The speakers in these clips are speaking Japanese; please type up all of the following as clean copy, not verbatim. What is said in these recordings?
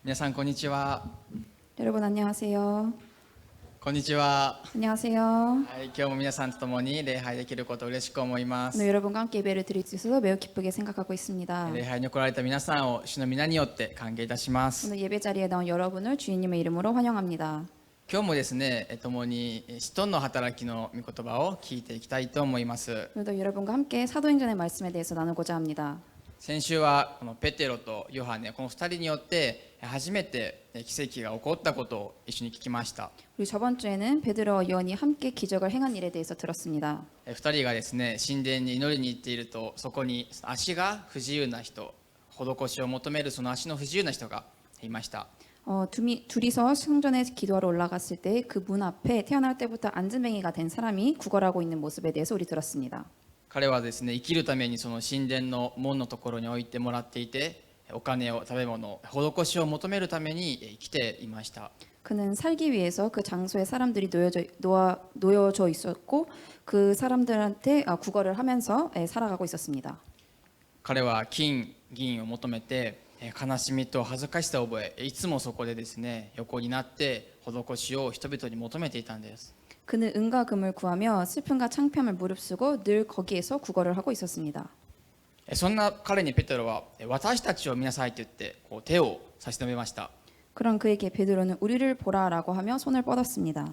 皆さんこんにちは。 여러분 안녕하세요. こんにちは。 안녕하세요. はい、今日も皆さんと共に礼拝できることを嬉しく思いま 오늘 す。 여러분과 함께 예배를 드릴 수 있어서 매우 기쁘게 생각하고 있습니다. 礼拝に来られた皆さんを主の皆によって歓迎いたします。 오늘 예배 자리에 나온 여러분을 주인님의 이름으로 환영합니다. 今日もですね、共に使徒の働きの御言葉を聞いていきたいと思います。 오늘도 여러분과 함께 사도행전의 말씀에 대해서 나누고자 합니다. 先週はこのペテロとヨハネこの2人によって初めて奇跡が起こったことを一緒に聞きました。 우리 저번 주에는 베드로와 요한이 함께 기적을 행한 일에 대해서 들었습니다. 2人がですね神殿に祈りに行っていると、そこに足が不自由な人、施しを求めるその足の不自由な人がいました。 둘이서 성전에 기도하러 올라갔을 때 그 문 앞에 태어날 때부터 안진뱅이가 된 사람이 구걸하고 있는 모습에 대해서 우리 들었습니다. 彼はですね生きるためにその神殿の門のところに置いてもらっていて、お金を食べ物施しを求めるために生きていました。 그는 살기 위해서 그 장소에 사람들이 놓여져 있었고 그 사람들한테 구걸을 하면서 살아가고 있었습니다. 彼は金銀を求めて悲しみと恥ずかしさを覚え、いつもそこでですね横になって施しを人々に求めていたんです。 그는 은과 금을 구하며 슬픔과 창피함을 무릅쓰고 늘 거기에서 구걸을 하고 있었습니다. そんな彼にペテロは私たちを見なさいと言って手を差し伸べました。 그런 그에게 베드로는 우리를 보라라고 하며 손을 뻗었습니다.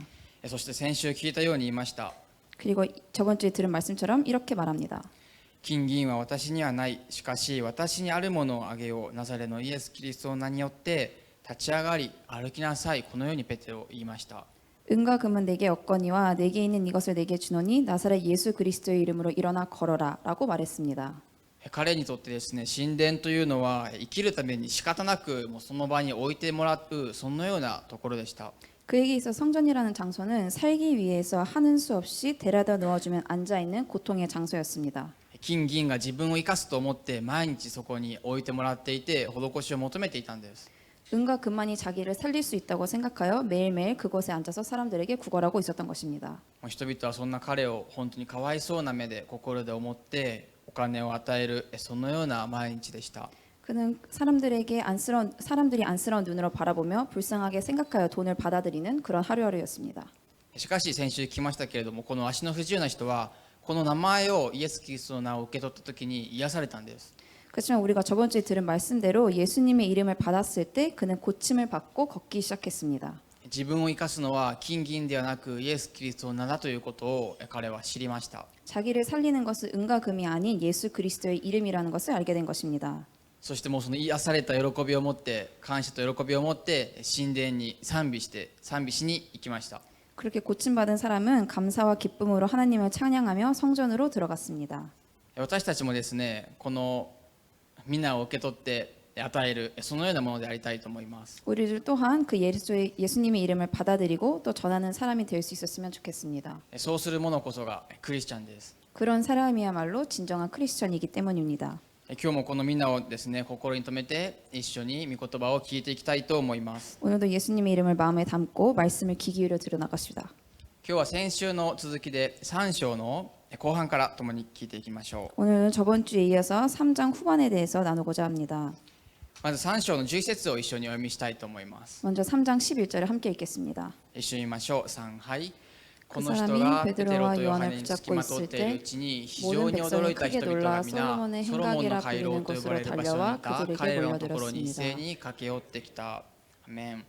そして先週聞いたように言いました。 그리고 저번 주에 들은 말씀처럼 이렇게 말합니다. 金銀は私にはない。しかし私にあるものをあげよう。ナザレのイエス・キリストの名によって立ち上がり歩きなさい。このようにペテロは言いました。 은과 금은 내게 없거니와 내게 있는 이것을 내게 주노니 나사렛 예수 그리스도의 이름으로 일어나 걸어라라고 말했습니다. 彼にとってですね神殿というのは生きるために仕方なくもうその場に置いてもらう、そのようなところでした。 그에게 있어 성전이라는 장소는 살기 위해서 하는 수 없이 데려다 놓아주면 앉아있는 고통의 장소였습니다. 金銀が自分を生かすと思って毎日そこに置いてもらっていて施しを求めていたんです。 은과 금만이 자기를 살릴 수 있다고 생각하여 매일매일 그곳에 앉아서 사람들에게 구걸하고 있었던 것입니다. 人々はそんな彼を本当にかわいそうな目で心で思ってお金を与える、そのような毎日でした。 그는 사람들이 안쓰러운 눈으로 바라보며 불쌍하게 생각하여 돈을 받아들이는 그런 하루하루였습니다. しかし先週聞きましたけれども、この足の不自由な人はこの名前をイエス・キリストの名を受け取った時に癒されたんです。 그렇지만 우리가 저번 주에 들은 말씀대로 예수님의 이름을 받았을 때 그는 고침을 받고 걷기 시작했습니다. 自分を生かすのは金銀ではなくイエス・キリストの名だということを彼は知りました。 자기를 살리는 것은 은과 금이 아닌 예수 그리스도의 이름이라는 것을 알게 된 것입니다. そしてもうその癒された喜びを持って、感謝と喜びを持って神殿に賛美しに行きました。 그렇게 고침받은 사람은 감사와 기쁨으로 하나님을 찬양하며 성전으로 들어갔습니다. 私たちもですねこの皆を受け取って与える、そのようなものでありたいと思います。 우리들 또한 그 예수님의 이름을 받아들이고 또 전하는 사람이 될 수 있었으면 좋겠습니다. そうする者こそがクリスチャンです。 그런 사람이야말로 진정한 크리스천이기 때문입니다. 今日もこの皆をですね心に留めて一緒に御言葉を聞いていきたいと思います。 오늘도 예수님의 이름을 마음에 담고 말씀을 귀 기울여 들어나갑시다. 今日は先週の続きで3章の後半から共に聞いていきましょう。 오늘은 저번 주에 이어서 3장 후반에 대해서 나누고자 합니다. まず3章の11節を一緒にお読みしたいと思います。 먼저 3장 11절을 함께 읽겠습니다. 一緒に見ましょう。3、はい。こ 그 の人 사람이 がペテロ 베드로와 とヨハ 요한을 ネにつき 붙잡고 まとっ 있을 ているう 때 ちに非常 모든 に驚 백성이 いた 크게 人々 놀라 が皆 솔로몬의 ソロモンの 행각이라 回廊 불리는 と呼ばれ 곳으로 る場所にい 달려와 た 그들에게 彼らのところに一 몰려들었습니다. 斉に駆け寄ってきた。アメン。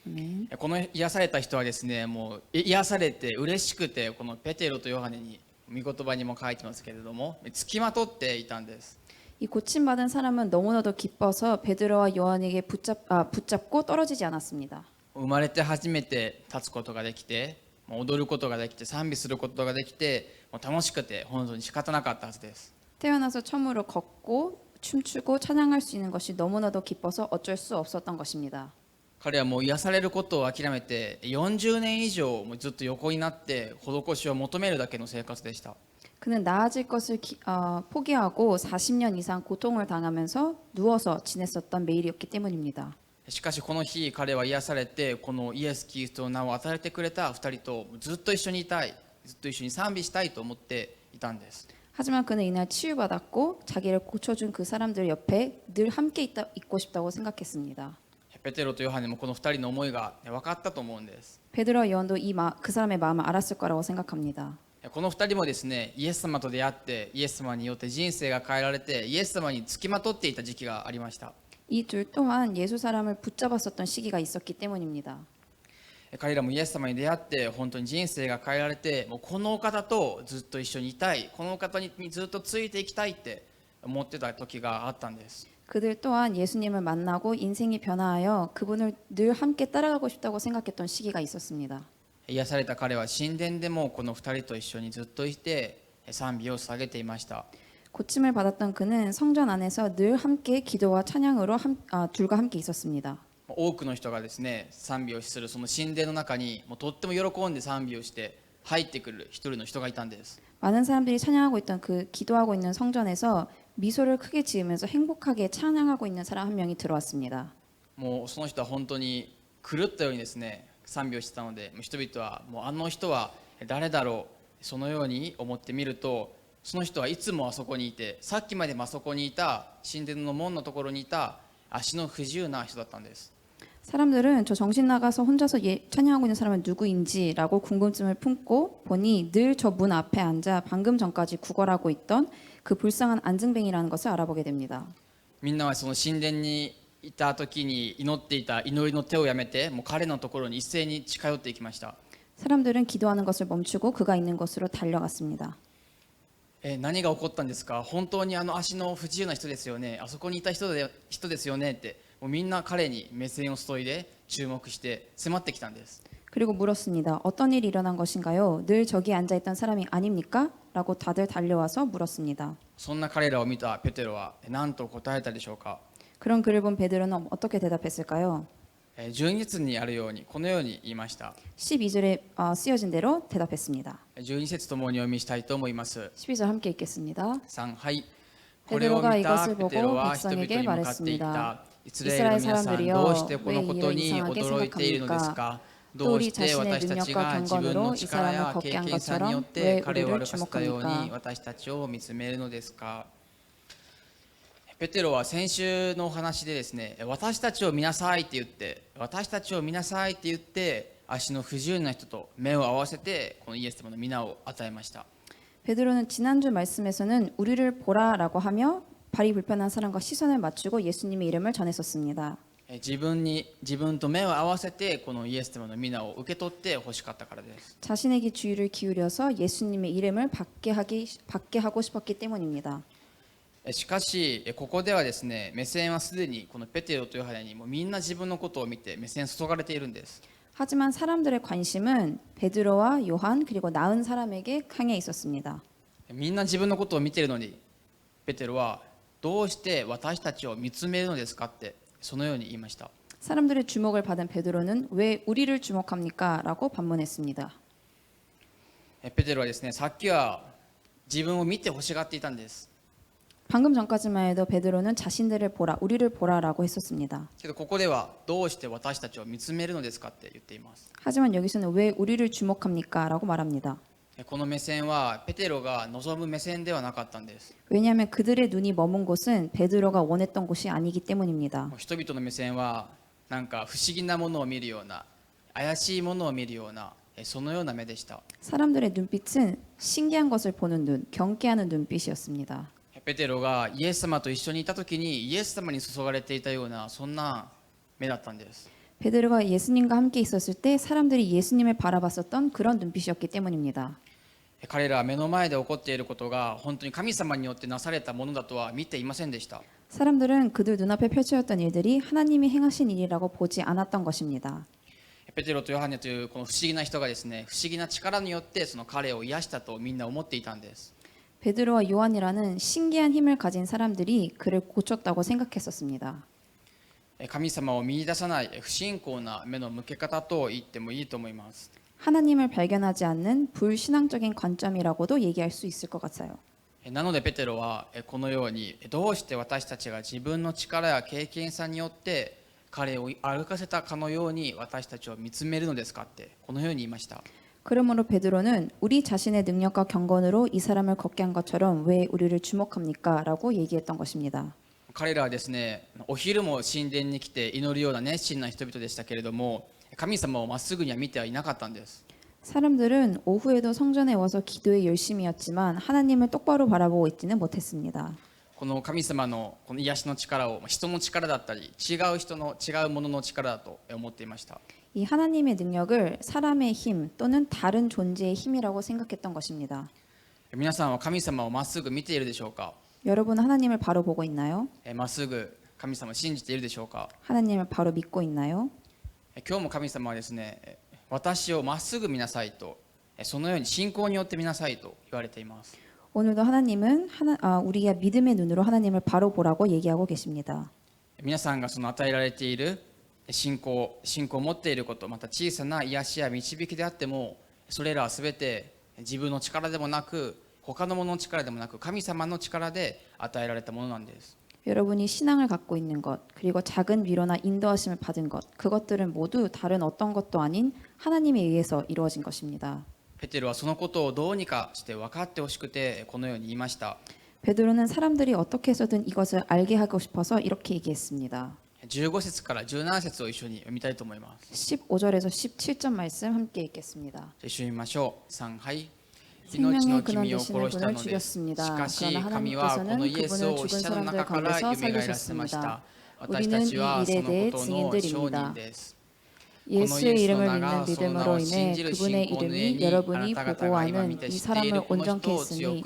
아멘. この癒された人はですねもう癒されて嬉しくて、このペテロとヨハネに御言葉にも書いてますけれどもつきまとっていたんです。 이 고침받은 사람은 너무나도 기뻐서 베드로와 요한에게 붙잡고 떨어지지 않았습니다. 生まれて初めて立つことができて、踊ることができて、賛美することができて、もう楽しくて本当に仕方なかったはずです。 태어나서 처음으로 걷고 춤추고 찬양할 수 있는 것이 너무나도 기뻐서 어쩔 수 없었던 것입니다. 彼はもう癒されることを諦めて40年以上もうずっと横になって施しを求めるだけの生活でした。 그는 나아질 것을 포기하고 40년 이상 고통을 당하면서 누워서 지냈었던 매일이었기 때문입니다. しかしこの日彼は癒されて、このイエス・キリストの名を与えてくれた2人とずっと一緒にいたい、ずっと一緒に賛美したいと思っていたんです。 하지만 그는 이날 치유받았고 자기를 고쳐준 그 사람들 옆에 늘 함께 있고 싶다고 생각했습니다. ペテロとヨハネもこの2人の思いが分かったと思うんです。 베드로와 요한도 그 사람의 마음을 알았을 거라고 생각합니다. この2人もですね、イエス様と出会ってイエス様によって人生が変えられてイエス様につきまとっていた時期がありました。 이 둘 또한 예수 사람을 붙잡았었던 시기가 있었기 때문입니다. 彼らもイエス様に出会って本当に人生が変えられて、もうこのお方とずっと一緒にいたい、このお方にずっとついていきたいって思ってた時があったんです。 그들 또한 예수님을 만나고 인생이 변화하여 그분을 늘 함께 따라가고 싶다고 생각했던 시기가 있었습니다. 癒された彼は神殿でもこの2人と一緒にずっといて賛美を捧げていました。 고침을 받았던 그는 성전 안에서 늘 함께 기도와 찬양으로 둘과 함께 있었습니다. 多くの人がですね、賛美をするその神殿の中にもうとっても喜んで賛美をして入ってくる一人の人がいたんです。 많은 사람들이 찬양하고 있던 그 기도하고 있는 성전에서 미소를 크게 지으면서 행복하게 찬양하고 있는 사람 한 명이 들어왔습니다. もうその人は本当に狂ったようにですね賛美をしてたので、人々はもうあの人は誰だろう、そのように思ってみると、その人はいつもあそこにいて、さっきまでもあそこにいた神殿の門のところにいた足の不自由な人だったんです。 사람들은 저 정신 나가서 혼자서 찬양하고 있는 사람은 누구인지라고 궁금증을 품고 보니 늘 저 문 앞에 앉아 방금 전까지 구걸하고 있던 그 불쌍한 안증뱅이라는 것을 알아보게 됩니다. みんなはその神殿にいた時に祈っていた祈りの手をやめて、もう彼のところに一斉に近寄っていきました。 사람들은 기도하는 것을 멈추고 그가 있는 곳으로 달려갔습니다. 何が起こったんですか、本当にあの足の不自由な人ですよね、あそこにいた人ですよねって、もうみんな彼に目線を注いで注目して迫ってきたんです。 그리고 물었습니다. 어떤 일이 일어난 것인가요? 늘 저기 앉아있던 사람이 아닙니까? 라고 다들 달려와서 물었습니다. そんな彼らを見たペテロは何と答えたでしょうか。 그런 그를 본 베드로는 어떻게 대답했을까요? 12節にあるようにこのように言いました。 12절에 쓰여진 대로 대답했습니다. 12節ともにお読みしたいと思います。 12절 함께 읽겠습니다. 3、はい。これを見たペテロは人々に向かって言った。イスラエルの皆さん、どうしてこのことに驚いているのですか。どうして私たちが自分の力や経験さによって彼を歩かせたように私たちを見つめるのですか。ペテロは先週のお話でですね、私たちを見なさいって言って、私たちを見なさいって言って、足の不自由な人と目を合わせてこのイエス様の皆を与えました。 베드로는 지난주 말씀에서는 우리를 보라라고 하며 발이 불편한 사람과 시선을 맞추고 예수님의 이름을 전했었습니다. 自分と目を合わせてこのイエス様の皆を受け取って欲しかったからです。 자신에게 주의를 기울여서 예수님의 이름을 받게 하고 싶었기 때문입니다. しかしここではですね、目線はすでにこのペテロとヨハネにもみんな自分のことを見て目線注がれているんです。 하지만 사람들의 관심은 베드로와 요한 그리고 나은 사람에게 향해 있었습니다. みんな自分のことを見ているのにペテロはどうして私たちを見つめるのですかってそのように言いました。 사람들의 주목을 받은 베드로는 왜 우리를 주목합니까? 라고 반문했습니다. ペテロはですね、さっきは自分を見て欲しがっていたんです。 방금 전까지만 해도 베드로는 자신들을 보라, 우리를 보라라고 했었습니다. けどここではどうして私たちを見つめるのですかって言っています。 하지만 여기서는 왜 우리를 주목합니까? 라고 말합니다. この目線はペテロが望む目線ではなかったんです。 왜냐하면 그들의 눈이 머문 곳은 베드로가 원했던 곳이 아니기 때문입니다. 人々の目線はなんか不思議なものを見るような、怪しいものを見るような、そのような目でした。 사람들의 눈빛은 신기한 것을 보는 눈, 경계하는 눈빛이었습니다. ペテロがイエス様と一緒にいた時にイエス様に注がれていたようなそんな目だったんです。 베드로가 예수님과 함께 있었을 때 사람들이 예수님을 바라봤었던 그런 눈빛이었기 때문입니다. 彼らは目の前で起こっていることが本当に神様によってなされたものだとは見ていませんでした。 사람들은 그들 눈앞에 펼쳐졌던 일들이 하나님이 행하신 일이라고 보지 않았던 것입니다. ペテロとヨハネというこの不思議な人がですね、不思議な力によってその彼を癒したとみんな思っていたんです。 베드로와 요한이라는 신기한 힘을 가진 사람들이 그를 고쳤다고 생각했었습니다. 神様を見出さない不信仰な目の向け方と言ってもいいと思います。 하나님을 발견하지 않는 불신앙적인 관점이라고도 얘기할 수 있을 것 같아요. なのでペテロはこのようにどうして私たちが自分の力や経験さによって彼を歩かせたかのように私たちを見つめるのですかってこのように言いました。 그러므로 베드로는 우리 자신의 능력과 경건으로 이 사람을 걷게 한 것처럼 왜 우리를 주목합니까? 라고 얘기했던 것입니다. 彼らはですね、お昼も神殿に来て祈るような熱心な人々でしたけれども、神様をまっすぐには見てはいなかったんです。 사람들은 오후에도 성전에 와서 기도에 열심이었지만 하나님을 똑바로 바라보고 있지는 못했습니다. この神様のこの癒しの力を人の力だったり違うものの力だと思っていました。 이 하나님의 능력을 사람의 힘 또는 다른 존재의 힘이라고 생각했던 것입니다. 皆さんは神様をまっすぐ見ているでしょうか。 여러분은 하나님을 바로 보고 있나요? まっすぐ神様を信じているでしょうか。 하나님을 바로 믿고 있나요? 今日も神様はですね、私をまっすぐ見なさいと、そのように信仰によって見なさいと言われています。 오늘도 하나님은 우리가 믿음의 눈으로 하나님을 바로 보라고 얘기하고 계십니다. 皆さんがその与えられている信仰を持っていること、また小さな癒しや導きであっても、それらはすべて自分の力でもなく他のものの力でもなく神様の力で与えられたものなんです。 여러분이 신앙을 갖고 있는 것, 그리고 작은 위로나 인도하심을 받은 것, 그것들은 모두 다른 어떤 것도 아닌 하나님에 의해서 이루어진 것입니다. ペテロはそのことをどうにかして分かってほしくてこのように言いました。 베드로는 사람들이 어떻게 해서든 이것을 알게 하고 싶어서 이렇게 얘기했습니다. 15節から17節を一緒に読みたいと思います。 15절에서 17절 말씀 함께 읽겠습니다. 一緒に見ましょう。3、はい。 생명의 근원 되시는 분을 죽였습니다. しかし 그러나 神はこの 하나님께서는 イエスを 그분을 死 죽은 者の 사람들 中から 가운데서 蘇らせまし 살리셨습니다. た。私 우리는 たちは 이 そ 일에 の 대해 ことの証 증인들입니다. 人です。 예수의 이름을 믿는 믿음으로 인해 그분의 이름이 여러분이 보고 아는 이 사람을 온전케 했으니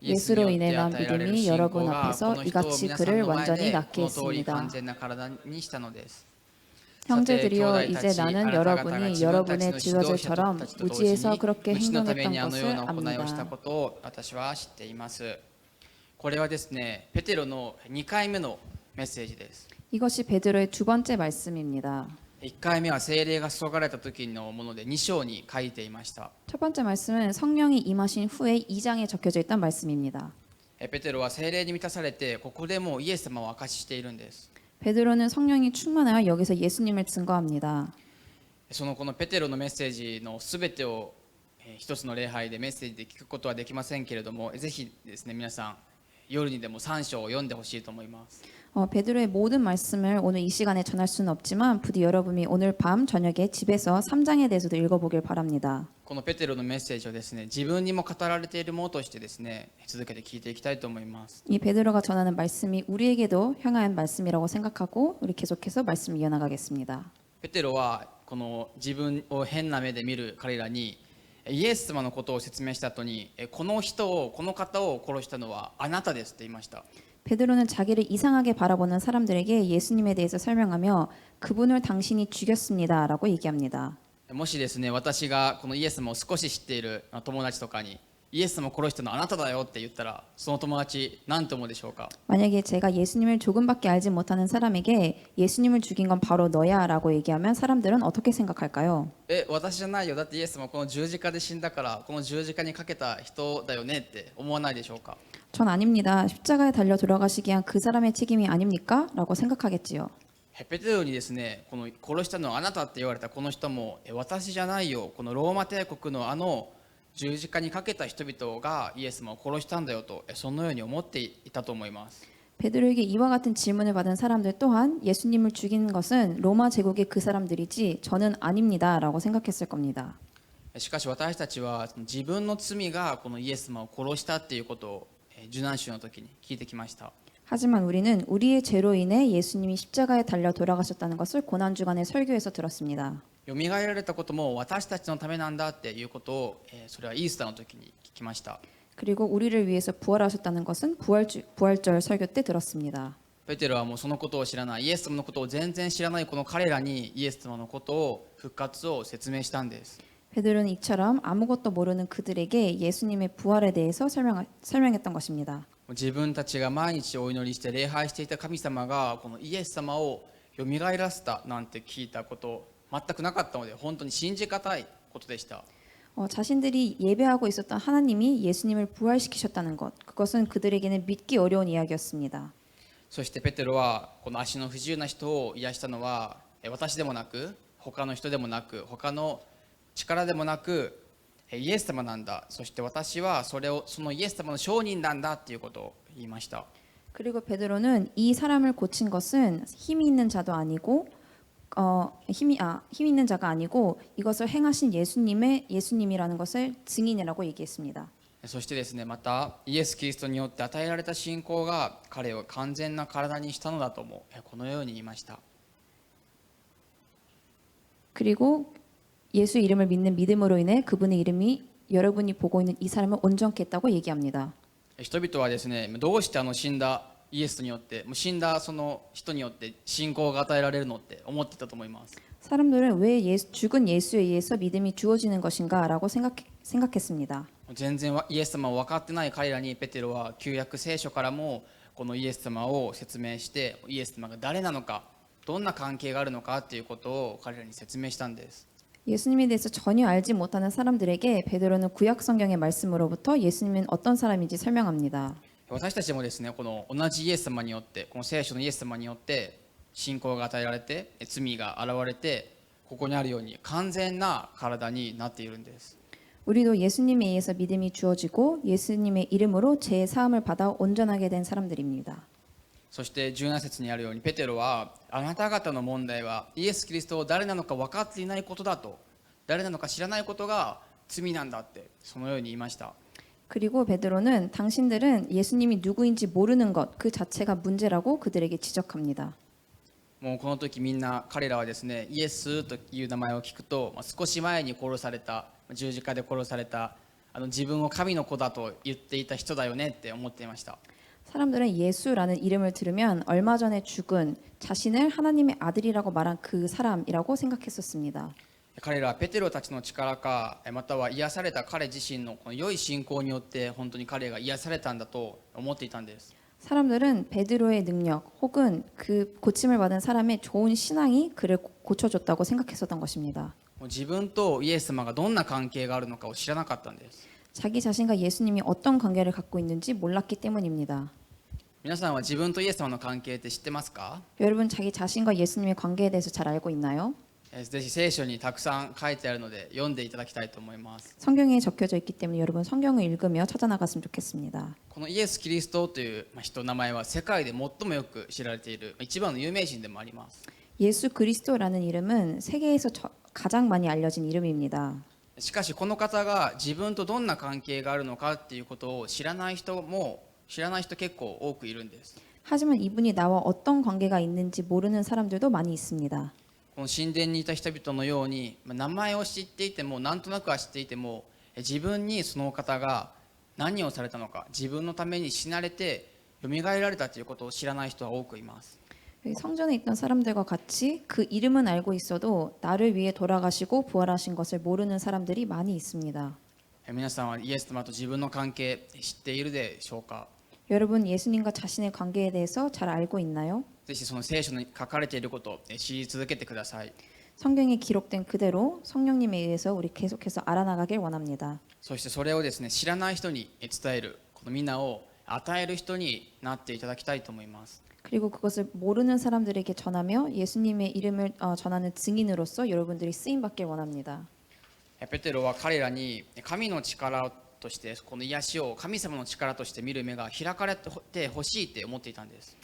예수로 인해 난 믿음이 여러분 앞에서 이같이 그를 완전히 낫게 했습니다. 형제들이여 이제 나는 여러분이 여러분의 지도자처럼 무지에서 그렇게 행동했던 것을 압니다. これはですね、ペテロの2回目のメッセージです。 이것이 베드로의 두 번째 말씀입니다. 1回目は聖霊が注がれた時のもので2章に書いていました。 첫 번째 말씀은 성령이 임하신 후에 2장에 적혀져 있던 말씀입니다. ペテロは聖霊に満たされてここでもイエス様を証ししているんです。 베드로는 성령이 충만하여 여기서 예수님을 증거합니다. このペテロのメッセージのすべてを一つの礼拝でメッセージで聞くことはできませんけれども、ぜひですね皆さん夜にでも3章を読んでほしいと思います。 베드로의 모든 말씀을 오늘 이 시간에 전할 수는 없지만 부디 여러분이 오늘 밤 저녁에 집에서 3장에 대해서도 읽어보길 바랍니다. このペテロのメッセージをですね自分にも語られているものとしてですね続けて聞いていきたいと思います。 이 베드로가 전하는 말씀이 우리에게도 향한 말씀이라고 생각하고 우리 계속해서 말씀 이어나가겠습니다. ペテロはこの自分を変な目で見る彼らにイエス様のことを説明した後にこの方を殺したのはあなたですと言いました。 베드로는 자기를 이상하게 바라보는 사람들에게 예수님에 대해서 설명하며 그분을 당신이 죽였습니다라고 얘기합니다. もしですね私がこのイエス様を少し知っている友達とかにイエス様を殺したのはあなただよって言ったらその友達何と思うでしょうか。 만약에 제가 예수님을 조금밖에 알지 못하는 사람에게 예수님을 죽인 건 바로 너야라고 얘기하면 사람들은 어떻게 생각할까요? 私じゃないよ、だってイエス様はこの十字架で死んだからこの十字架にかけた人だよねって思わないでしょうか。 전 아닙니다. 십자가에 달려 돌아가시기 위한 그 사람의 책임이 아닙니까? 라고 생각하겠지요. ペテロにですねこの殺したのはあなたって言われたこの人も私じゃないよ、このローマ帝国の十字架にかけた人々がイエス様を殺したんだよとそのように思っていたと思います。 베드로에게 이와 같은 질문을 받은 사람들 또한 예수님을 죽인 것은 로마 제국의 그 사람들이지 저는 아닙니다라고 생각했을 겁니다. しかし私たちは自分の罪がこのイエス様を殺したっていうことを受難週の時に聞いてきました。 하지만 우리는 우리의 죄로 인해 예수님이 십자가에 달려 돌아가셨다는 것을 고난주간의 설교에서 들었습니다. よみがえられたことも私たちのためなんだっていうことをそれはイースターの時に聞きました。 그리고 우리를 위해서 부활하셨다는 것은 부활절 설교 때 들었습니다. ペテロはもうそのことを知らない、イエス様のことを全然知らないこの彼らにイエス様のことを復活を説明したんです。 베드로는 이처럼 아무것도 모르는 그들에게 예수님의 부활에 대해서 설명했던 것입니다. 自分たちが毎日お祈りして礼拝していた神様がこのイエス様をよみがえらせたなんて聞いたこと全くなかったので本当に信じがたいことでした。 자신들이 예배하고 있었던 하나님이 예수님을 부활시키셨다는 것, 그것은 그들에게는 믿기 어려운 이야기였습니다. そしてペテロはこの足の不自由な人を癒したのは私でもなく他の人でもなく他の力でもなくイエス様なんだ、そして私はそのイエス様の証人なんだっていうことを言いました。 그리고 베드로는 이 사람을 고친 것은 힘이 있는 자도 아니고 힘이 있는 자가 아니고 이것을 행하신 예수님이라는 것을 증인이라고 얘기했습니다. そしてですね、またイエス・キリストによって与えられた信仰が彼を完全な体にしたのだともこのように言いました。 그리고 예수 이름을 믿는 믿음으로 인해 그분의 이름이 여러분이 보고 있는 이 사람을 온전케 했다고 얘기합니다. 人々はですね、どうして死んだイエスによって、死んだその人によって信仰が与えられるのって思っていたと思います。 사람들은 왜 죽은 예수에 의해서 믿음이 주어지는 것인가라고 생각했습니다. 全然イエス様を分かってない彼らにペテロは旧約聖書からもこのイエス様を説明して、イエス様が誰なのか、どんな関係があるのかということを彼らに説明したんです。 예수님에 대해서 전혀 알지 못하는 사람들에게 베드로는 구약 성경의 말씀으로부터 예수님은 어떤 사람인지 설명합니다. 私たちもですね、この同じイエス様によって、この聖書のイエス様によって信仰が与えられて、罪が現れて、ここにあるように完全な体になっているんです。 우리도 예수님에 의해서 믿음이 주어지고 예수님의 이름으로 죄 사함을 받아 온전하게 된 사람들입니다. そして17節にあるようにペテロはあなた方の問題はイエス・キリストを誰なのか分かっていないことだと、誰なのか知らないことが罪なんだってそのように言いました。 그리고 베드로는 당신들은 예수님이 누구인지 모르는 것 그 자체가 문제라고 그들에게 지적합니다. もうこの時みんな彼らはですね、イエスという名前を聞くと、少し前に殺された、十字架で殺された自分を神の子だと言っていた人だよねって思っていました。 사람들은 예수라는 이름을 들으면 얼마 전에 죽은 자신을 하나님의 아들이라고 말한 그 사람이라고 생각했었습니다. 彼らはペテロたちの力か、または癒された彼自身のこの良い信仰によって本当に彼が癒されたんだと思っていたんです。 사람들은 베드로의 능력 혹은 그 고침을 받은 사람의 좋은 신앙이 그를 고쳐줬다고 생각했었던 것입니다. 自分とイエス様がどんな関係があるのかを知らなかったんです。 자기 자신과 예수님이 어떤 관계를 갖고 있는지 몰랐기 때문입니다. 皆さんは自分とイエス様の関係って知ってますか？ 여러분 자기 자신과 예수님의 관계에 대해서 잘 알고 있나요? ぜひ聖書にたくさん書いてあるので読んでいただきたいと思います。 성경에 적혀져 있기 때문에 여러분 성경을 읽으며 찾아나갔으면 좋겠습니다. このイエス・キリストという人の名前は世界で最もよく知られている一番の有名人でもあります。 예수 그리스도라는 이름은 세계에서 가장 많이 알려진 이름입니다. しかしこの方が自分とどんな関係があるのかっていうことを知らない人結構多くいるんです。 하지만 이분이 나와 어떤 관계가 있는지 모르는 사람들도 많이 있습니다. この神殿にいた人々のように名前を知っていてもなんとなくは知っていても自分にその方が何をされたのか、自分のために死なれて蘇られたということを知らない人は多くいます。 성전에 있던 사람들과 같이 그 이름은 알고 있어도 나를 위해 돌아가시고 부활하신 것을 모르는 사람들이 많이 있습니다. 皆さんはイエス様と自分の関係知っているでしょうか？ 여러분 예수님과 자신의 관계에 대해서 잘 알고 있나요? ぜひその聖書に書かれていることを知り続けてください。 성경에 기록된 그대로 성령님에 의해서 우리 계속해서 알아나가길 원합니다. そしてそれをですね、知らない人に伝える、この皆を与える人になっていただきたいと思います。 그리고 그것을 모르는 사람들에게 전하며 예수님의 이름을 전하는 증인으로서 여러분들이 쓰임 받길 원합니다. ペテロは彼らに神の力としてこの癒しを神様の力として見る目が開かれてほしいって思っていたんです。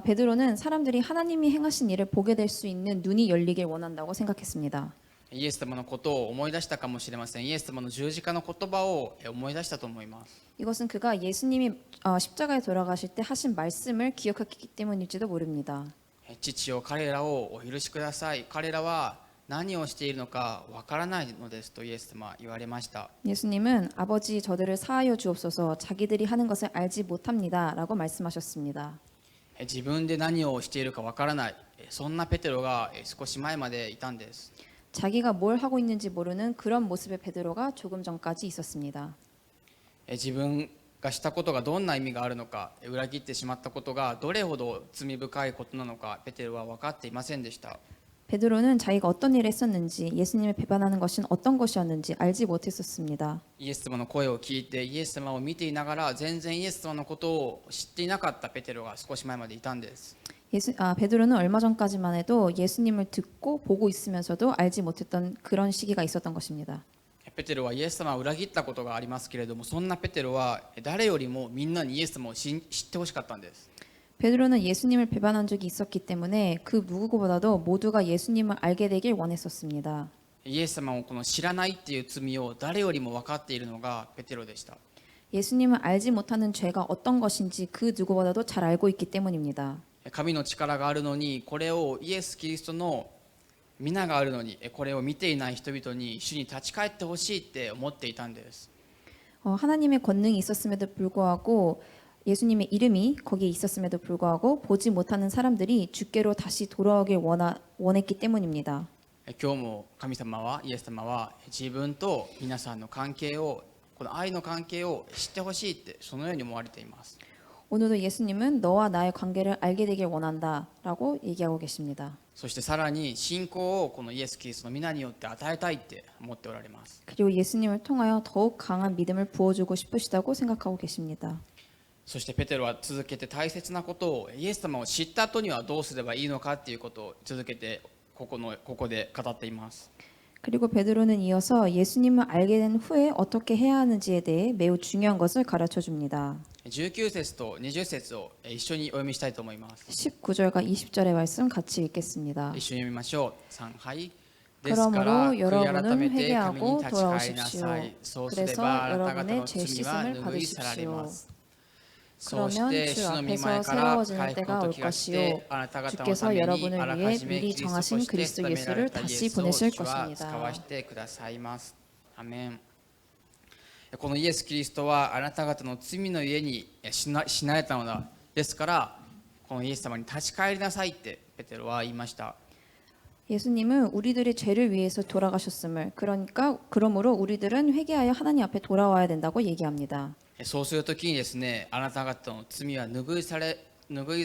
베드로는 사람들이 하나님이 행하신 일을 보게 될 수 있는 눈이 열리길 원한다고 생각했습니다. イエス様のことを思い出したかもしれません。イエス様の十字架の言葉を思い出したと思います。 이것은 그가 예수님이 십자가에 돌아가실 때 하신 말씀을 기억했기 때문일지도 모릅니다. 父よ、彼らをお許しください。彼らは何をしているのかわからないのですとイエス様は言われました。 예수님은 아버지 저들을 사하여 주옵소서 자기들이 하는 것을 알지 못합니다라고 말씀하셨습니다. 自分で何をしているかわからない、そんなペテロが少し前までいたんです。 자기가 뭘 하고 있는지 모르는 그런 모습의 베드로가 조금 전까지 있었습니다. 自分がしたことがどんな意味があるのか、裏切ってしまったことがどれほど罪深いことなのか、ペテロは分かっていませんでした。 베드로는 자기가 어떤 일을 했었는지 예수님을 배반하는 것은 어떤 것이었는지 알지 못했었습니다. イエス様の声を聞いてイエス様を見ていながら全然イエス様のことを知っていなかったペテロが少し前までいたんです。 베드로는 얼마 전까지만 해도 예수님을 듣고 보고 있으면서도 알지 못했던 그런 시기가 있었던 것입니다. ペテロはイエス様を裏切ったことがありますけれども、そんなペテロは誰よりもみんなにイエス様を知ってほしかったんです。 베드로는 예수님을 배반한 적이 있었기 때문에 그 누구보다도 모두가 예수님을 알게 되길 원했었습니다. イエス様をこの知らないっていう罪を誰よりも分かっているのがペテロでした。 예수님을 알지 못하는 죄가 어떤 것인지 그 누구보다도 잘 알고 있기 때문입니다. 神の力があるのに、これをイエス・キリストの皆があるのに、これを見ていない人々に主に立ち返ってほしいって思っていたんです。 하나님의 권능이 있었음에도 불구하고 예수님의 이름이 거기에 있었음에도 불구하고 보지 못하는 사람들이 주께로 다시 돌아오길 원했기 때문입니다. 今日も神様は、イエス様は自分と皆さんの関係を、この愛の関係を知ってほしいって、そのように思われています。 오늘도 예수님은 너와 나의 관계를 알게 되길 원한다라고 얘기하고 계십니다. そしてさらに信仰をこのイエス・キリストの皆によって与えたいって思っておられます。 그리고 예수님을 통하여 더욱 강한 믿음을 부어주고 싶으시다고 생각하고 계십니다. そしてペテロは続けて大切なことを、イエス様を知った後にはどうすればいいのかっていうことを続けてここで語っています。 그리고 베드로는 이어서 예수님을 알게 된 후에 어떻게 해야 하는지에 대해 매우 중요한 것을 가르쳐 줍니다. 19節と20節を一緒にお読みしたいと思います。 19절과 20절의 말씀 같이 읽겠습니다. 一緒に読みましょう。3、はい。ですから 그러므로 悔い改 여러분은 めて神に 회개하고 立ち返りな 돌아오십시오. さい。そうすれ 그래서 ばあなた方 여러분의 の罪は 죄씻음을 拭い去られま 받으십시오. す。そうし 그러면 て 주 主の御 앞에서 前から 새로워지는 回復 때가 の 올 時がし 것이요 て、あなた方のため 주께서 に 여러분을 あらか 위해 じめ 미리 キリストと 정하신 して 그리스도 定められ 예수를 たイエ 다시 スを 보내실 主は使 것입니다. わしてくださいます。アメン。このイエス・キリストはあなた方の罪の家に死なれたのだ。ですからこのイエス様に立ち返りなさいってペテロは言いました。 예수님은 우리들의 죄를 위해서 돌아가셨음을 그러므로 우리들은 회개하여 하나님 앞에 돌아와야 된다고 얘기합니다. そうするときにですね、あなた方の罪は拭い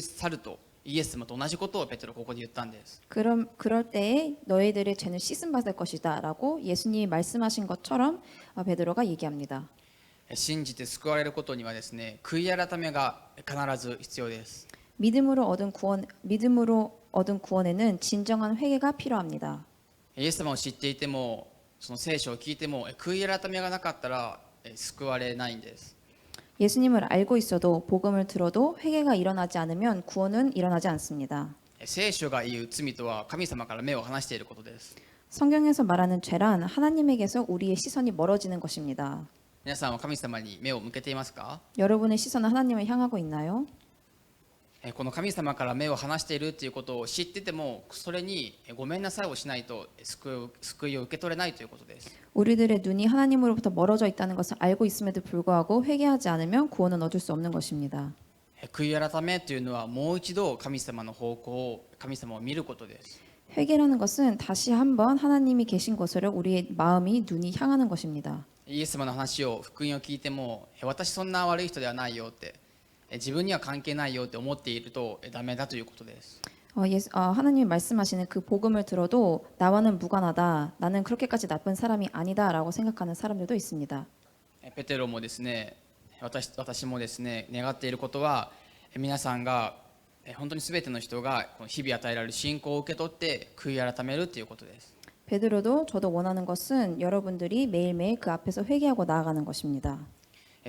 去るとイエス様と同じことをペテロここで言ったんです。 그럴 때에 너희들의 죄는 씻음 받을 것이다라고 예수님이 말씀하신 것처럼 베드로가 얘기합니다. 信じて救われることにはですね、悔い改めが必ず必要です。 믿음으로 얻은 구원에는 진정한 회개가 필요합니다. イエス様を知っていても、その聖書を聞いても悔い改めがなかったら救われないんです。 예수님을 알고 있어도 복음을 들어도 회개가 일어나지 않으면 구원은 일어나지 않습니다. 聖書が言う罪とは神様から目を離していることです。 성경에서 말하는 죄란 하나님에게서 우리의 시선이 멀어지는 것입니다. 皆さんは神様に目を向けていますか？ 여러분의 시선은 하나님을 향하고 있나요? この神様から目を離しているということを知ってても、それにごめんなさいをしないと救いを受け取れないということです。 우리들의 눈이 하나님으로부터 멀어져 있다는 것을 알고 있음에도 불구하고 회개하지 않으면 구원은 얻을 수 없는 것입니다. 悔い改めというのはもう一度神様の方向を、神様を見ることです。 회개라는 것은 다시 한번 하나님이 계신 곳으로 우리의 마음이 눈이 향하는 것입니다. イエス様の話を、福音を聞いても、私そんな悪い人ではないよって、自分には関係ないよって思っているとダメだということです。 하나님이 말씀하시는 그 복음을 들어도 나와는 무관하다. 나는 그렇게까지 나쁜 사람이 아니다라고 생각하는 사람들도 있습니다. ペテロもですね、私もですね、願っていることは、皆さんが本当に全ての人がこの日々与えられる信仰を受け取って悔い改めるということです。 베드로도 저도 원하는 것은 여러분들이 매일매일 그 앞에서 회개하고 나아가는 것입니다.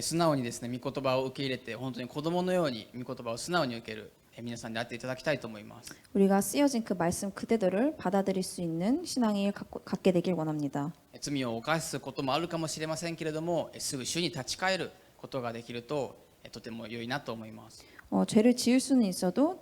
素直にですね、御言葉を受け入れて、本当に子供のように御言葉を素直に受ける皆さんであっていただきたいと思います。 우리가 쓰여진 그 말씀 그대로를 받아들일 수 있는 신앙을 갖게 되길 원합니다. 罪を犯すこともあるかもしれませんけれども、すぐ主に立ち返ることができるととても良いなと思います。 죄를 지을 수는 있어도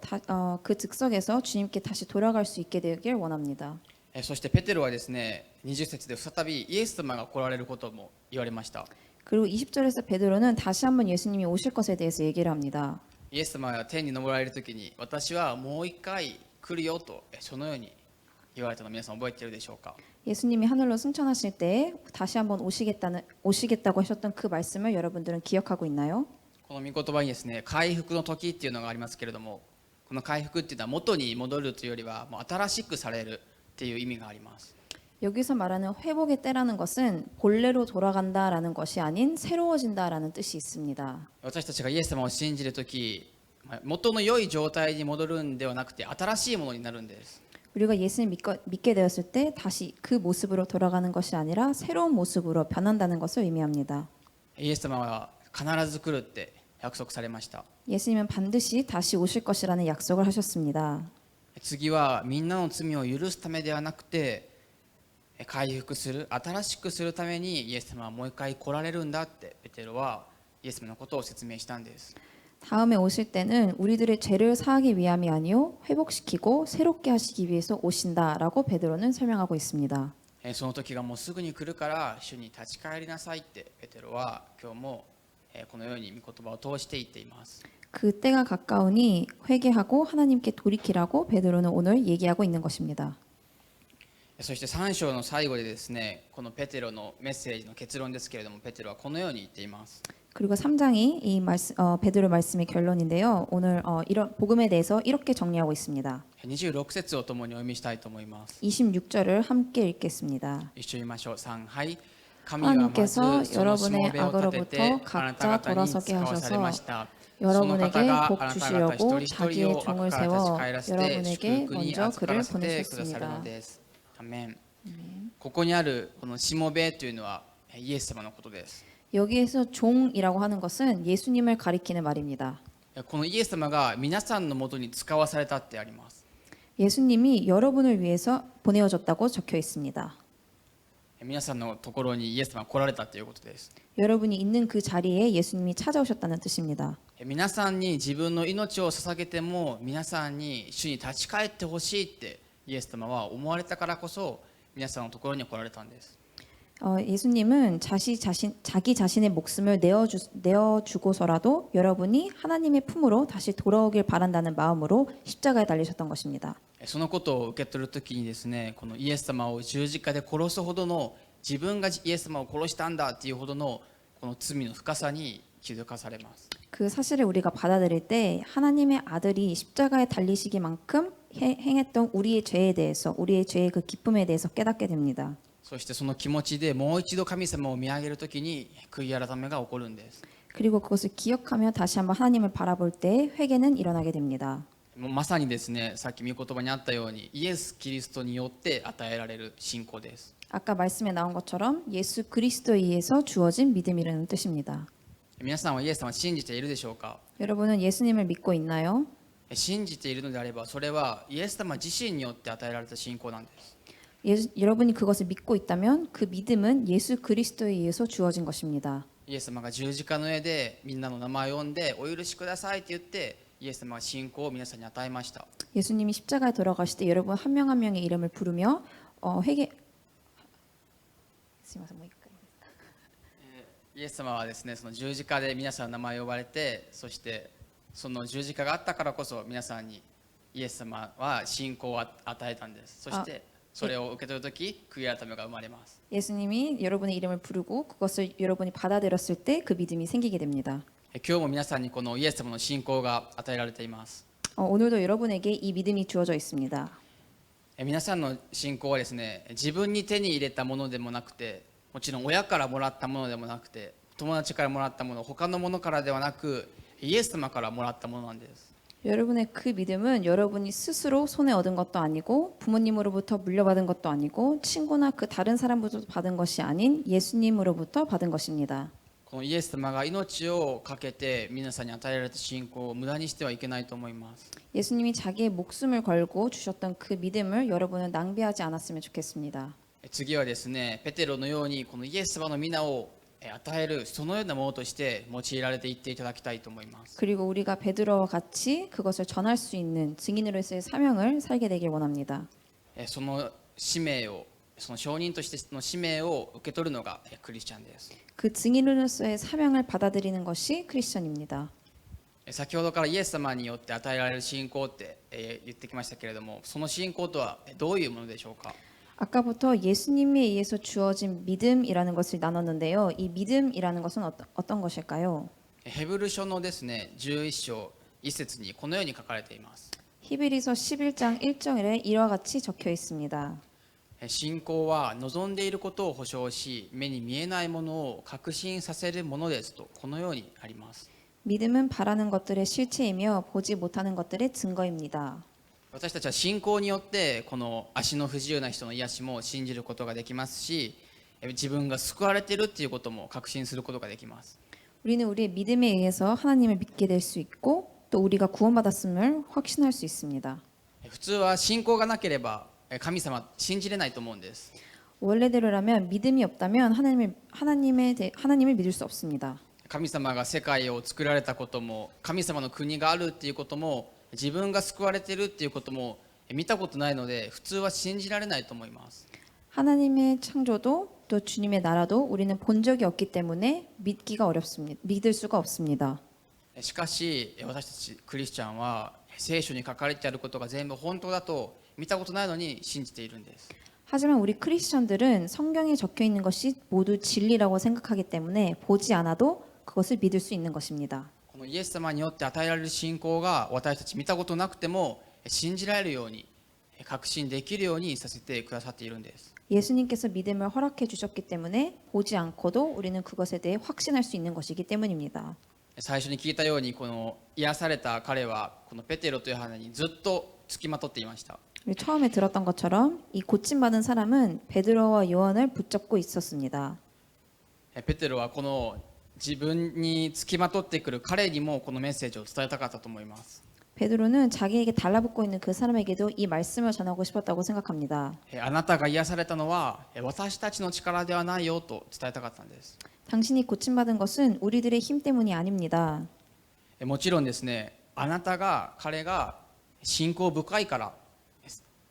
그 즉석에서 주님께 다시 돌아갈 수 있게 되길 원합니다. そしてペテロはですね、20節で再びイエス様が来られることも言われました。 그리고 20절에서 베드로는 다시 한번 예수님이 오실 것에 대해서 얘기를 합니다. イエス様が天に昇られるときに、私はもう一回来るよとそのように言われたのを皆さん覚えているでしょうか？ 예수님이 하늘로 승천하실 때 다시 한번 오시겠다고 하셨던 그 말씀을 여러분들은 기억하고 있나요? この御言葉にですね、回復の時っていうのがありますけれども、この回復っていうのは元に戻るというよりはもう新しくされるっていう意味があります。 여기서 말하는 회복의 때라는 것은 본래로 돌아간다라는 것이 아닌 새로워진다라는 뜻이 있습니다. 私たちがイエス様を信じるとき、元の良い状態に戻るんではなくて新しいものになるんです。 우리가 예수님 믿게 되었을 때 다시 그 모습으로 돌아가는 것이 아니라 새로운 모습으로 변한다는 것을 의미합니다. イエス様は必ず来るって約束されました。 예수님은 반드시 다시 오실 것이라는 약속을 하셨습니다. 次はみんなの罪を許すためではなくて回復する、新しくするためにイエス様はもう一回来られるんだってペテロはイエス様のことを説明したんです。 다음에 오실 때는 우리들의 죄를 사하기 위함이 아니요 회복시키고 새롭게 하시기 위해서 오신다라고 베드로는 설명하고 있습니다. その時がもうすぐに来るから主に立ち返りなさいってペテロは今日もこのように御言葉を通して言っています。 그때가 가까우니 회개하고 하나님께 돌이키라고 베드로는 오늘 얘기하고 있는 것입니다. そして3章の最後でですね、このペテロのメッセージの結論ですけれども、ペテロはこのように言っています。 그리고 3장이 베드로 말씀의 결론인데요. 오늘 이런 복음에 대해서 이렇게 정리하고 있습니다. 26節を共にお読みしたいと思います。 26절을 함께 읽겠습니다. 一緒に言いましょう。3、はい。神はまずそ 하나님께서 のしも 여러분의 べを立てて 악으로부터 あなた 각자 方に 돌아서게 使わされま 하셔서 した。その 여러분에게 方が 복 あなた方一 주시려고 人一人 자기의 を悪 종을 から立ち 세워 返らせて 여러분에게 祝福に 먼저 預から 그를 せてくださる 보내셨습니다. のです。アメン。ここにあるこのしもべというのはイエス様のことです。 여기에서 종이라고 하는 것은 예수님을 가리키는 말입니다. このイエス様が皆さんのもとに使わされたってあります。 예수님이 여러분을 위해서 보내어졌다고 적혀 있습니다. 皆さんのところにイエス様が来られたということです。 여러분이 있는 그 자리에 예수님이 찾아오셨다는 뜻입니다. 皆さんに自分の命を捧げても皆さんに主に立ち返ってほしいってイエス様は思われたからこそ皆さんのところに来られたんです。 예수님은 자기 자신의 목숨을 내어주고서라도 여러분이 하나님의 품으로 다시 돌아오길 바란다는 마음으로 십자가에 달리셨던 것입니다. そのことを受け取るときにですね、このイエス様を十字架で殺すほどの自分がイエス様を殺したんだっていうほどのこの罪の深さに気づかされます。 그 사실을 우리가 받아들일 때 하나님의 아들이 십자가에 달리시기만큼 행했던 우리의 죄에 대해서 우리의 죄의 그 기쁨에 대해서 깨닫게 됩니다. そしてその気持ちでもう一度神様を見上げるときに悔い改めが起こるんです。 그리고 그것을 기억하며 다시 한번 하나님을 바라볼 때 회개는 일어나게 됩니다. もうまさにですね、さっき御言葉にあったようにイエス・キリストによって与えられる信仰です。 아까 말씀에 나온 것처럼 예수 그리스도에 의해서 주어진 믿음이라는 뜻입니다. 皆さんはイエス様を信じているでしょうか？ 여러분은 예수님을 믿고 있나요? 信じているのであればそれはイエス様自身によって与えられた信仰なんです。 여러분이 그것을 믿고 있다면 그 믿음은 예수 그리스도에 의해서 주어진 것입니다. イエス様が十字架の上でみんなの名前を呼んでお許しくださいって言ってイエス様は信仰を皆さんに与えました。 예수님이 십자가에 돌아가실 때 여러분 한 명 한 명의 이름을 부르며 회개 イエス様はですね、その十字架で皆さんの名前を呼ばれて、そしてその十字架があったからこそ皆さんにイエス様は信仰を与えたんです。そしてそれを受け取るとき悔い改めが生まれます。 예수님이 여러분의 이름을 부르고 그것을 여러분이 받아들였을 때 그 믿음이 생기게 됩니다. 今日も皆さんにこのイエス様の信仰が与えられています。 오늘도 여러분에게 이 믿음이 주어져 있습니다. 皆さんの信仰はですね、自分に手に入れたものでもなくて、もちろん親からもらったものでもなくて、友達からもらったもの、他のものからではなく、イエス様からもらったものなんです。 여러분의 그 믿음은 여러분이 스스로 손에 얻은 것도 아니고 부모님으로부터 물려받은 것도 아니고 친구나 그 다른 사람으로부터 받은 것이 아닌 예수님으로부터 받은 것입니다. このイエス様が命を懸けて皆さんに与えられた信仰を無駄にしてはいけないと思います。 예수님이 자기의 목숨을 걸고 주셨던 그 믿음을 여러분은 낭비하지 않았으면 좋겠습니다. 次はですね、ペテロのようにこのイエス様の皆を与えるそのようなものとして用いられていっていただきたいと思います。 그리고 우리가 베드로와 같이 그것을 전할 수 있는 증인으로서의 사명을 살게 되길 원합니다. その使命を、その証人としての使命を受け取るのがクリスチャンです。 그 증인으로서의 사명을 받아들이는 것이 크리스천입니다. 先ほどからイエス様によって与えられる信仰って言ってきましたけれども、その信仰とはどういうものでしょうか？ 아까부터 예수님에 의해서 주어진 믿음이라는 것을 나눴는데요. 이 믿음이라는 것은 어떤 것일까요? ヘブル書のですね、11章1節にこのように書かれています。 히브리서 11장 1절에 이와 같이 적혀 있습니다. 信仰は望んでいることを保証し、目に見えないものを確信させるものですと、このようにあります。 믿음은 바라는 것들의 실체이며 보지 못하는 것들의 증거입니다. 私たちは信仰によってこの足の不自由な人の癒しも信じることができますし、自分が救われているっていうことも確信することができます。 우리는 우리의 믿음에 의해서 하나님을 믿게 될 수 있고 또 우리가 구원받았음을 확신할 수 있습니다. 普通は信仰がなければ神様信じれないと思うんです。 원래대로라면 믿음이 없다면 하나님을 믿을 수 없습니다. 神様が世界を作られたことも、神様の国があるっていうことも、自分が救われているっていうことも見たことないので、普通は信じられないと思います。 하나님의 창조도 또 주님의 나라도 우리는 본 적이 없기 때문에 믿기가 어렵습니다. 믿을 수가 없습니다. しかし私たちクリスチャンは聖書に書かれてあることが全部本当だと見たことないのに信じているんです。 하지만 우리 크리스천들은 성경에 적혀 있는 것이 모두 진리라고 생각하기 때문에 보지 않아도 그것을 믿을 수 있는 것입니다. このイエス様によって与えられる信仰が私たち見たことなくても信じられるように、確信できるようにさせてくださっているんです。 예수님께서 믿음을 허락해 주셨기 때문에 보지 않고도 우리는 그것에 대해 확신할 수 있는 것이기 때문입니다. 最初に聞いたように、この癒された彼はこのペテロとヨハネにずっとつきまとっていました。 우리 처음에 들었던 것처럼 이 고침받은 사람은 베드로와 요한을 붙잡고 있었습니다. ペテロはこの自分につきまとってくる彼にもこのメッセージを伝えたかったと思います。 베드로는 자기에게 달라붙고 있는 그 사람에게도 이 말씀을 전하고 싶었다고 생각합니다. あなたが癒されたのは私たちの力ではないよと伝えたかったんです。 당신이 고침받은 것은 우리들의 힘 때문이 아닙니다. もちろんですね、彼が信仰深いから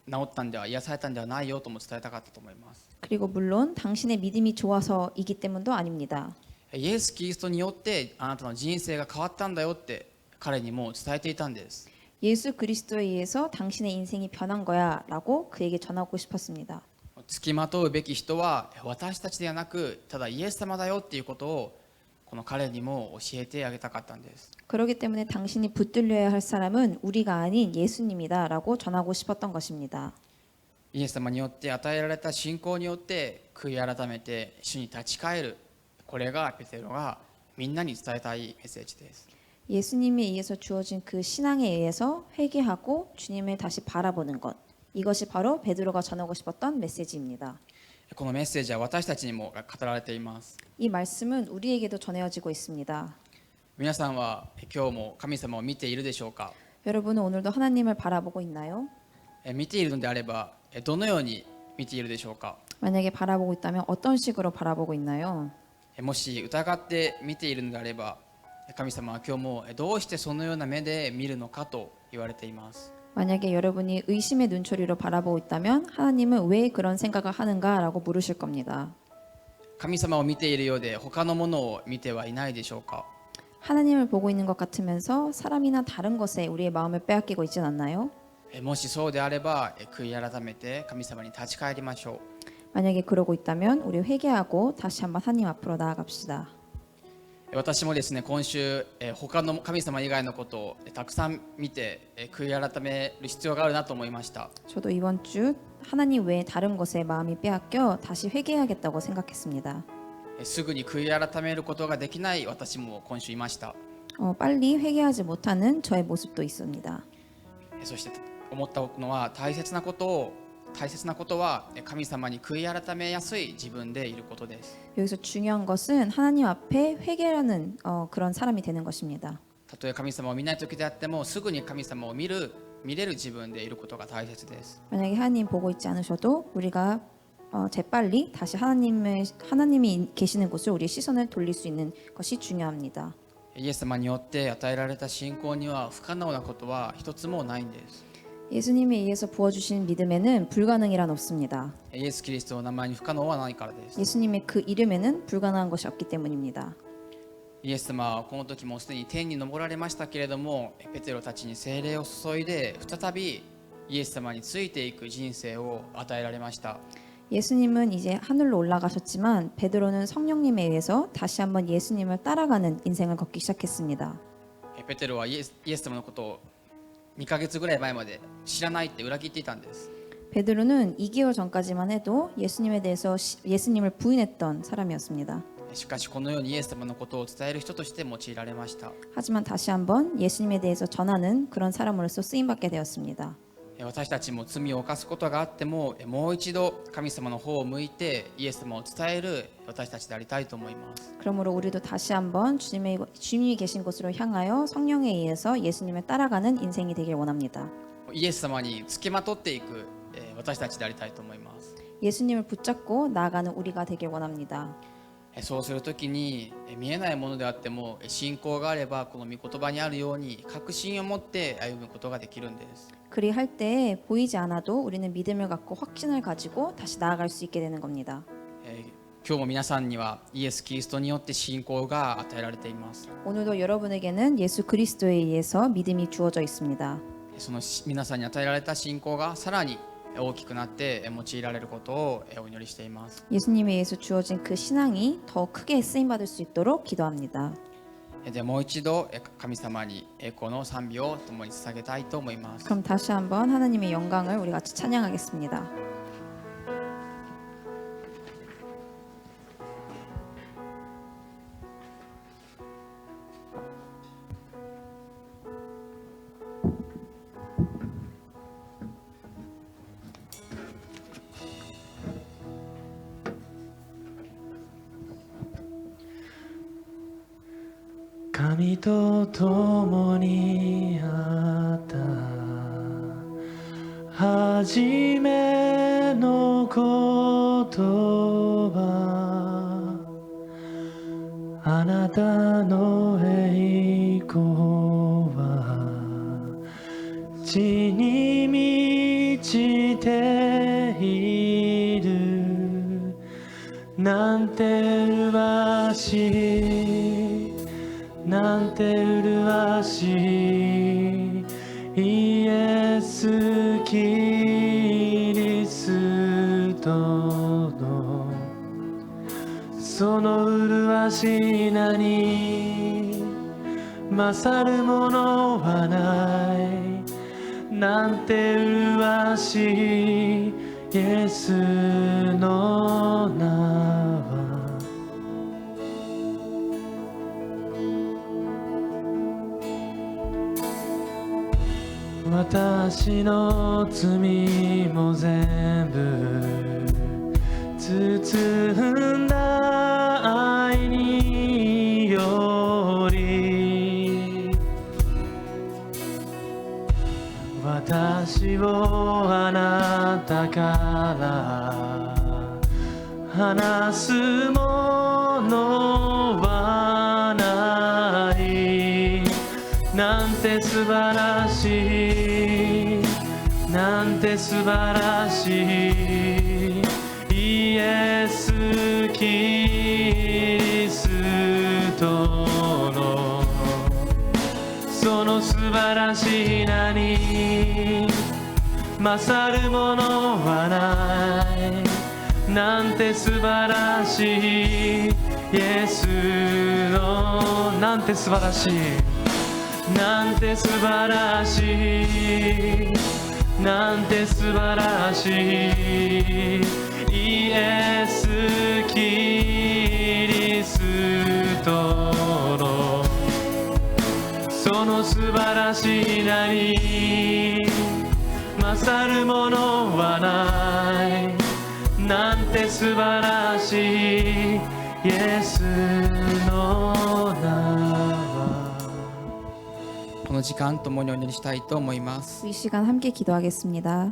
治ったんでは、癒されたんではないよとも伝えたかったと思います。 그리고 물론 당신의 믿음이 좋아서이기 때문도 아닙니다. イエス・キリストによってあなたの人生が変わったんだよって彼にも伝えていたんです。 예수 그리스도에 의해서 당신의 인생이 변한 거야라고 그에게 전하고 싶었습니다. つきまとうべき人は私たちではなく、ただイエス様だよっていうことをこの彼にも教えてあげたかったんです。 그렇기 때문에 당신이 붙들려야 할 사람은 우리가 아닌 예수님이다라고 전하고 싶었던 것입니다. イエス様によって与えられた信仰によって悔い改めて主に立ち返る、これがペテロがみんなに伝えたいメッセージです。 예수님에 의해서 주어진 그 신앙에 의해서 회개하고 주님을 다시 바라보는 것, 이것이 바로 베드로가 전하고 싶었던 메시지입니다. このメッセージは私たちにも語られています。 이 말씀은 우리에게도 전해지고 있습니다. 皆さんは今日も神様を見ているでしょうか。 여러분은 오늘도 하나님을 바라보고 있나요? 見ているのであればどのように見ているでしょうか。 만약에 바라보고 있다면 어떤 식으로 바라보고 있나요? もし疑って見ているのであれば、神様は今日もどうしてそのような目で見るのかと言われています。 만약에 여러분이 의심의 눈초리로 바라보고 있다면 하나님은 왜 그런 생각을 하는가라고 물으실 겁니다. 神様を見ているようで他のものを見てはいないでしょうか。 하나님을 보고 있는 것 같으면서 사람이나 다른 것에 우리의 마음을 빼앗기고 있진 않나요? もしそうであれば悔い改めて神様に立ち返りましょう。 만약에 그러고 있다면 우리 회개하고 다시 한번 하나님 앞으로 나아갑시다. 私もですね、今週他の神様以外のことをたくさん見て悔い改める必要があるなと思いました。 저도 이번 주 하나님 외에 다른 것에 마음이 빼앗겨 다시 회개해야겠다고 생각했습니다. すぐに悔い改めることができない私も今週いました。 빨리 회개하지 못하는 저의 모습도 있습니다. そして思ったのは大切なことは神様に悔い改めやすい自分でいることです。 여기서 중요한 것은 하나님 앞에 회개하는 그런 사람이 되는 것입니다. たとえ神様を見ない時であってもすぐに神様を見れる自分でいることが大切です。 만약에 하나님 보고 있지 않으셔도 우리가 재빨리 다시 하나님이 계시는 곳을 우리의 시선을 돌릴 수 있는 것이 중요합니다. イエス様によって与えられた信仰には不可能なことは一つもないんです。 예수님에 의해서 부어주신 믿음에는 불가능이란 없습니다. イエス・キリストの名前に不可能はないからです。 예수님의 그 이름에는 불가능한 것이 없기 때문입니다. イエス様はこの時もすでに天に昇られましたけれども、ペテロたちに聖霊を注いで再びイエス様についていく人生を与えられました。 예수님은 이제 하늘로 올라가셨지만 베드로는 성령님에 의해서 다시 한번 예수님을 따라가는 인생을 걷기 시작했습니다. ペテロはイエス様のことを2ヶ月ぐらい前まで知らないって裏切っていたんです。 베드로는 2개월 전까지만 해도 예수님에 대해서 예수님을 부인했던 사람이었습니다. しかしこのようにイエス様のことを伝える人として用いられました。 하지만 다시 한번 예수님에 대해서 전하는 그런 사람으로서 쓰임받게 되었습니다. 私たちも罪を犯すことがあってももう一度神様の方を向いてイエス様を伝える私たちでありたいと思います。 그러므로 우리도 다시 한번 주님이 계신 곳으로 향하여 성령에 의해서 예수님을 따라가는 인생이 되길 원합니다. イエス様につきまとっていく私たちでありたいと思います。 예수님을 붙잡고 나아가는 우리가 되길 원합니다. そうするときに見えないものであっても信仰があればこの御言葉にあるように確信を持って歩むことができるんです。 그리할 때 보이지 않아도 우리는 믿음을 갖고 확신을 가지고 다시 나아갈 수 있게 되는 겁니다. 今日も皆さんにはイエス・キリストによって信仰が与えられています。 오늘도 여러분에게는 예수 그리스도에 의해서 믿음이 주어져 있습니다. その皆さんに与えられた信仰がさらに大きくなって用いられることをお祈りしています。 예수님에 의해서 주어진 그 신앙이 더 크게 쓰임 받을 수 있도록 기도합니다. でもう一度神様に栄光の賛美を共に捧げたいと思います。 그럼 다시 한번 하나님의 영광을 우리 같이 찬양하겠습니다.神と共にあった初めの言葉、あなたの栄光は地に満ちている、なんて麗しい、なんて麗しいイエス・キリストのその麗しい名に勝るものはない、なんて麗しいイエスの名は。私の罪も全部包んだ愛により、私をあなたから離すものはない、なんて素晴らしい、なんて素晴らしいイエス・キリストのその素晴らしい名に勝るものはない、なんて素晴らしいイエスの、なんて素晴らしい、なんて素晴らしい、なんて素晴らしいイエス・キリストのその素晴らしい名に勝るものはない、なんて素晴らしいイエスの名。この時間共にお祈りしたいと思います。 이 시간 함께 기도하겠습니다.